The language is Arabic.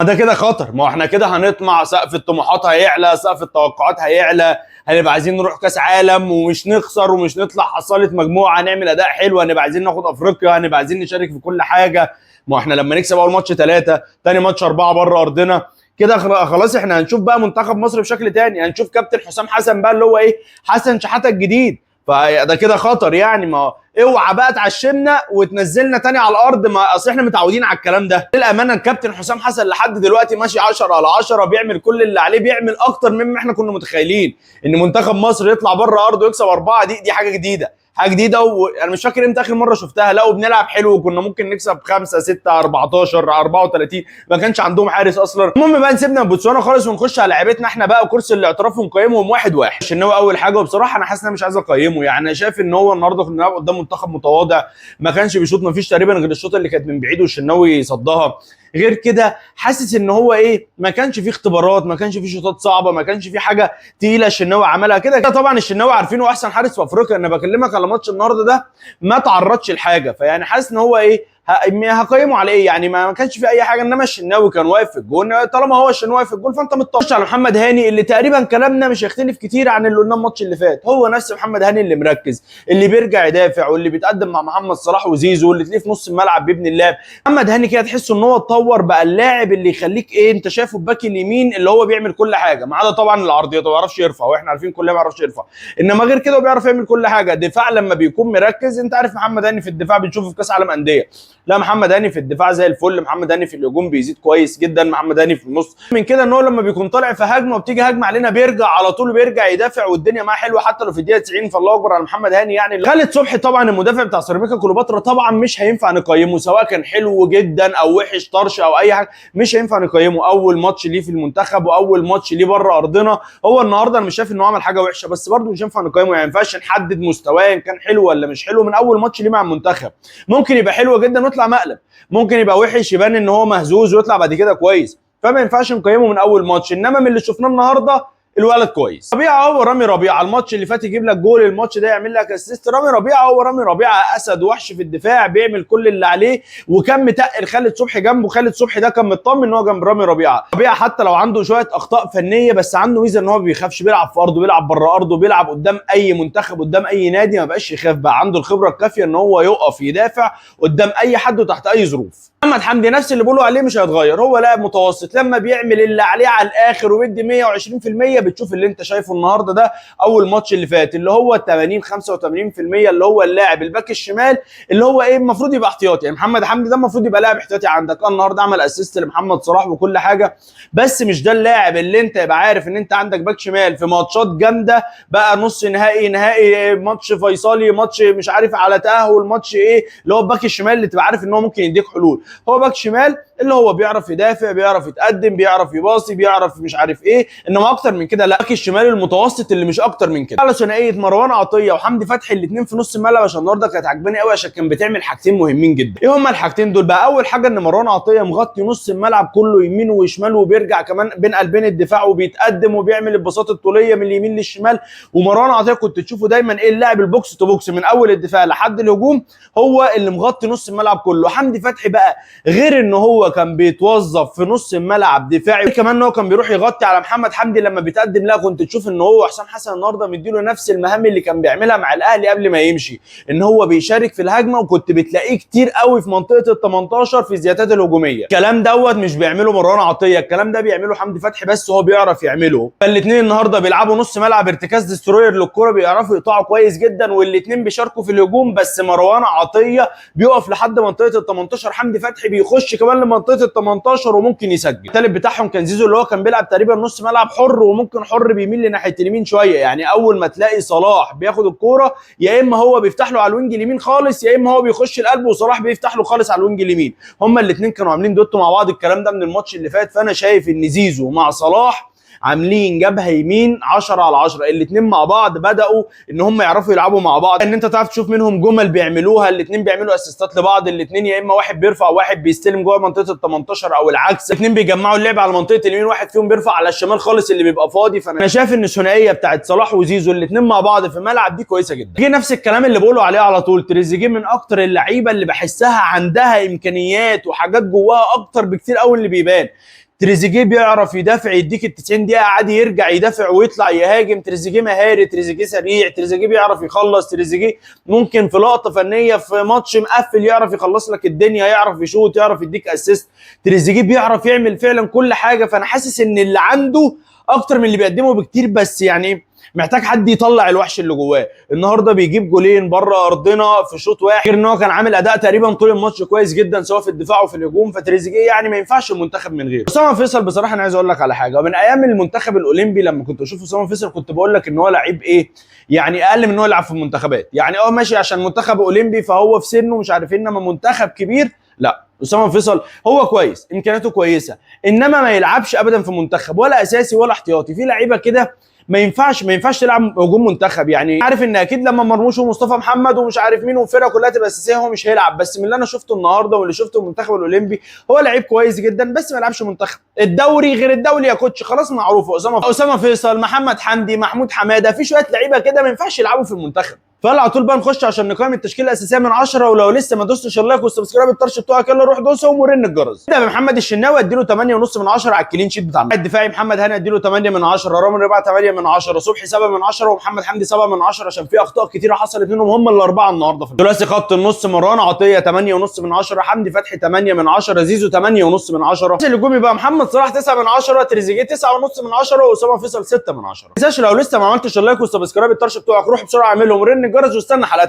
ده كده خطر. ما هو احنا كده هنطمع، سقف الطموحات هيعلى، سقف التوقعات هيعلى، هنبقى عايزين نروح كاس عالم ومش نخسر ومش نطلع حصاله مجموعه، هنعمل اداء حلو، هنبقى عايزين ناخد افريقيا، هنبقى عايزين نشارك في كل حاجه. ما احنا لما نكسب اول ماتش 3، تاني ماتش 4 بره ارضنا، كده خلاص احنا هنشوف بقى منتخب مصر بشكل تاني، هنشوف كابتن حسام حسن بقى اللي هو ايه، حسن شحاته الجديد. فده كده خطر يعني. ما اوعى بقى تعشمنا وتنزلنا تاني على الارض، ما اصل احنا متعودين على الكلام ده. للامانه الكابتن حسام حسن لحد دلوقتي ماشي 10 على 10، بيعمل كل اللي عليه، بيعمل اكتر مما احنا كنا متخيلين. ان منتخب مصر يطلع بره ارضه ويكسب 4، دي حاجه جديده، حاجه جديده. وانا مش فاكر امتى اخر مره شفتها. لا وبنلعب حلو وكنا ممكن نكسب 5 6 14 34، ما كانش عندهم حارس اصلا. المهم بقى نسيبنا من بوتسوانا خالص ونخش على لعيبتنا احنا بقى وكرسي الاعتراف ونقيمهم واحد واحد. الشناوي اول حاجه، وبصراحه انا حاسس ان انا مش عايز اقيمه. يعني انا شايف ان هو النهارده كنا بنلعب قدام منتخب متواضع، ما كانش بيشوط، ما فيش تقريبا غير الشوط اللي كانت من بعيد والشناوي صدها. غير كده حاسس ان هو ايه، ما كانش فيه اختبارات، ما كانش فيه شوطات صعبه، ما كانش فيه حاجه تقيله الشناوي عملها. كده كده طبعا الشناوي عارفينه احسن حارس في افريقيا. انا بكلمك على ماتش النهارده ده ما تعرضش لحاجه، فيعني حاسس ان هو ايه، هقيمه على ايه يعني؟ ما كانش في اي حاجه. انما الشناوي كان واقف في الجون، طالما هو الشناوي واقف في الجون فانت متطش على محمد هاني، اللي تقريبا كلامنا مش هيختلف كتير عن اللي قلناه الماتش اللي فات. هو نفس محمد هاني اللي مركز، اللي بيرجع يدافع، واللي بيتقدم مع محمد صلاح وزيزو، واللي تلاقيه في نص الملعب بيبني اللعب. محمد هاني كده تحس ان هو اتطور بقى، اللاعب اللي يخليك ايه، انت شايفه الباك اليمين اللي هو بيعمل كل حاجه، ما عدا طبعا العرضيات ما بيعرفش يرفع، واحنا عارفين كلنا ما بيعرفش يرفع. انما غير كده بيعرف يعمل كل حاجه. دفاع لما بيكون مركز، انت عارف محمد هاني في الدفاع بنشوفه في كاس عالم انديه، لا محمد هاني في الدفاع زي الفل، محمد هاني في الهجوم بيزيد كويس جدا، محمد هاني في النص. من كده ان هو لما بيكون طالع في هجمه وبتيجي هجمه علينا بيرجع على طول، بيرجع يدافع والدنيا معاه حلوه حتى لو في الدقيقه 90. فالله اكبر على محمد هاني. يعني خالد صبحي طبعا المدافع بتاع سيراميكا كليوباترا طبعا مش هينفع نقيمه، سواء كان حلو جدا او وحش طرش او اي حاجه، مش هينفع نقيمه. اول ماتش ليه في المنتخب واول ماتش ليه بره ارضنا. هو النهارده انا مش شايف انه عمل حاجه وحشه، بس برده مش هينفع نقيمه. يعني ما ينفعش نحدد مستواه ان كان حلو ولا مش حلو من اول ماتش ليه مع المنتخب. ممكن يبقى حلو جدا ويطلع مقلب، ممكن يبقى وحش يبان ان هو مهزوز ويطلع بعد كده كويس. فما ينفعش نقيمه من اول ماتش. انما من اللي شفناه النهارده الولد كويس. ربيعه هو رامي ربيعه، الماتش اللي فات يجيب لك جول، الماتش ده يعمل لك اسيست. رامي ربيعه هو رامي ربيعه، اسد وحش في الدفاع، بيعمل كل اللي عليه. وكان متقل خالد صبحي جنبه، خالد صبحي ده كان مطمن ان هو جنب رامي ربيعه. ربيعه حتى لو عنده شويه اخطاء فنيه، بس عنده ميزه ان هو ما بيخافش، بيلعب في ارضه، بيلعب بره ارضه، بيلعب قدام اي منتخب، قدام اي نادي، ما بقاش يخاف بقى، عنده الخبره الكافيه ان هو يقف يدافع قدام اي حد وتحت اي ظروف. محمد حمدي نفس اللي بيقولوا عليه مش هيتغير، هو لاعب متوسط، لما بيعمل اللي عليه على الاخر وبيدي 120% بتشوف اللي انت شايفه النهارده ده. اول ماتش اللي فات اللي هو 80 85%، اللي هو اللاعب الباك الشمال اللي هو ايه المفروض يبقى احتياطي. يعني محمد حمدي ده المفروض يبقى لاعب احتياطي عندك. النهارده عمل اسيست لمحمد صلاح وكل حاجه، بس مش ده اللاعب اللي انت يبقى عارف ان انت عندك باك شمال في ماتشات جامده بقى، نص نهائي، نهائي، ماتش فيصلي، ماتش مش عارف على تاهل، ماتش ايه، اللي هو الباك الشمال اللي تبقى عارف ان هو ممكن يديك حلول. هو باك شمال اللي هو بيعرف يدافع، بيعرف يتقدم، بيعرف يباصي، بيعرف مش عارف ايه، انما اكتر من كده لا. باك الشمال المتوسط اللي مش اكتر من كده. على ثنائيه مروان عطيه وحمدي فتحي الاثنين في نص الملعب، عشان النهارده كانت عجباني قوي عشان كان بتعمل حاجتين مهمين جدا. ايه هما الحاجتين دول بقى؟ اول حاجه ان مروان عطيه مغطي نص الملعب كله يمين وشمال، وبيرجع كمان بين قلبين الدفاع وبيتقدم وبيعمل البساط الطوليه من اليمين للشمال. ومروان عطيه كنت تشوفه دايما ايه، اللاعب البوكس تو بوكس من اول الدفاع لحد الهجوم، هو اللي مغطي نص الملعب كله. حمدي فتحي بقى غير ان هو كان بيتوظف في نص الملعب دفاعي، كمان ان هو كان بيروح يغطي على محمد حمدي لما بيتقدم. لا كنت تشوف ان هو حسام حسن النهارده مديله نفس المهام اللي كان بيعملها مع الاهلي قبل ما يمشي، ان هو بيشارك في الهجمه، وكنت بتلاقيه كتير قوي في منطقه ال 18 في الزيادات الهجوميه. الكلام دوت مش بيعمله مروان عطيه، الكلام ده بيعمله حمدي فتحي بس هو بيعرف يعمله. فالاثنين النهارده بيلعبوا نص ملعب ارتكاز دستروير للكوره، بيعرفوا يقطعوا كويس جدا، والاثنين بيشاركوا في الهجوم. بس مروان عطيه بيقف لحد منطقه ال 18، حمدي فتحي بيخش كمان لمنطقه ال 18 وممكن يسجل. الثالث بتاعهم كان زيزو اللي هو كان بيلعب تقريبا نص ملعب حر، وممكن حر بيميل لناحيه اليمين شويه. يعني اول ما تلاقي صلاح بياخد الكوره، يا اما هو بيفتح له على الوينج اليمين خالص، يا اما هو بيخش القلب وصلاح بيفتح له خالص على الوينج اليمين. هما الاثنين كانوا عاملين دوتو مع بعض، الكلام ده من الماتش اللي فات. فانا شايف ان زيزو مع صلاح عاملين جبهه يمين 10 على 10، الاثنين مع بعض بداوا ان هم يعرفوا يلعبوا مع بعض، ان انت تعرف تشوف منهم جمل بيعملوها، الاثنين بيعملوا اسيستات لبعض، الاثنين يا اما واحد بيرفع وواحد بيستلم جوه منطقه ال 18 او العكس، الاثنين بيجمعوا اللعب على منطقه اليمين، واحد فيهم بيرفع على الشمال خالص اللي بيبقى فاضي. فانا شايف ان الثنائيه بتاعت صلاح وزيزو الاثنين مع بعض في الملعب دي كويسه جدا. جه نفس الكلام اللي بقوله عليه على طول، تريزيجيه من اكتر اللعيبه اللي بحسها عندها امكانيات وحاجات جواها اكتر بكتير قوي اللي بيبان. تريزيجيه بيعرف يدافع، يديك ال 90 دقيقه عادي، يرجع يدافع ويطلع يهاجم. تريزيجيه مهاري، تريزيجيه سريع، تريزيجيه بيعرف يخلص، تريزيجيه ممكن في لقطه فنيه في ماتش مقفل يعرف يخلص لك الدنيا، يعرف يشوط، يعرف يديك اسيست. تريزيجيه بيعرف يعمل فعلا كل حاجه. فانا حاسس ان اللي عنده اكتر من اللي بيقدمه بكتير، بس يعني محتاج حد يطلع الوحش اللي جواه. النهارده بيجيب جولين بره ارضنا في شوط واحد، غير ان هو كان عامل اداء تقريبا طول الماتش كويس جدا سواء في الدفاع وفي الهجوم. فتريزيجيه يعني ما ينفعش المنتخب من غيره. اسامه فيصل بصراحه انا عايز اقول لك على حاجه، من ايام المنتخب الاولمبي لما كنت اشوف اسامه فيصل كنت بقول لك ان هو لعيب ايه، يعني اقل من ان هو يلعب في المنتخبات. يعني ماشي عشان منتخب اولمبي فهو في سنه مش عارف ايه، انما منتخب كبير لا. اسامه فيصل هو كويس، امكانياته كويسه، انما ما يلعبش ابدا في منتخب، ولا اساسي ولا احتياطي. في لعيبه كده ما ينفعش تلعب هجوم منتخب. يعني عارف ان اكيد لما مرموش ومصطفى محمد ومش عارف مين والفرقه كلها تبقى اساسيه هو مش هيلعب، بس من اللي انا شفته النهارده واللي شفته المنتخب الاولمبي هو لعيب كويس جدا، بس ما يلعبش منتخب. الدوري غير الدولي يا كوتش، خلاص معروفه. اسامه فيصل، محمد حمدي، محمود حماده، في شويه لعيبه كده ما ينفعش يلعبوا في المنتخب. فعلى طول بقى نخش عشان نقيم التشكيله الاساسيه من 10. ولو لسه ما دوستش اللايك والسبسكرايب الطرش بتوعك يلا روح دوسهم ورن الجرس. نبدا بمحمد الشناوي اديله 8.5 من 10 على الكلين شيت بتاعنا. الدفاعي محمد هاني اديله 8 من 10، رامي ربيعه 8 من 10، صبحي 7 من 10، ومحمد حمدي 7 من 10 عشان في اخطاء كتيره حصلت منهم هم الاربعه النهارده. في ثلاثي خط النص مروان عطيه 8.5 من 10، حمدي فتحي 8 من 10، زيزو 8.5 من 10. الهجومي بقى محمد صلاح 9 من 10، تريزيجيه 9.5 من 10، واسامه فيصل 6 من 10. ما تنساش لو لسه ما عملتش اللايك والسبسكرايب الطرش بتوعك روح بسرعه اعملهم ورن الجرس واستنى حلقاتنا.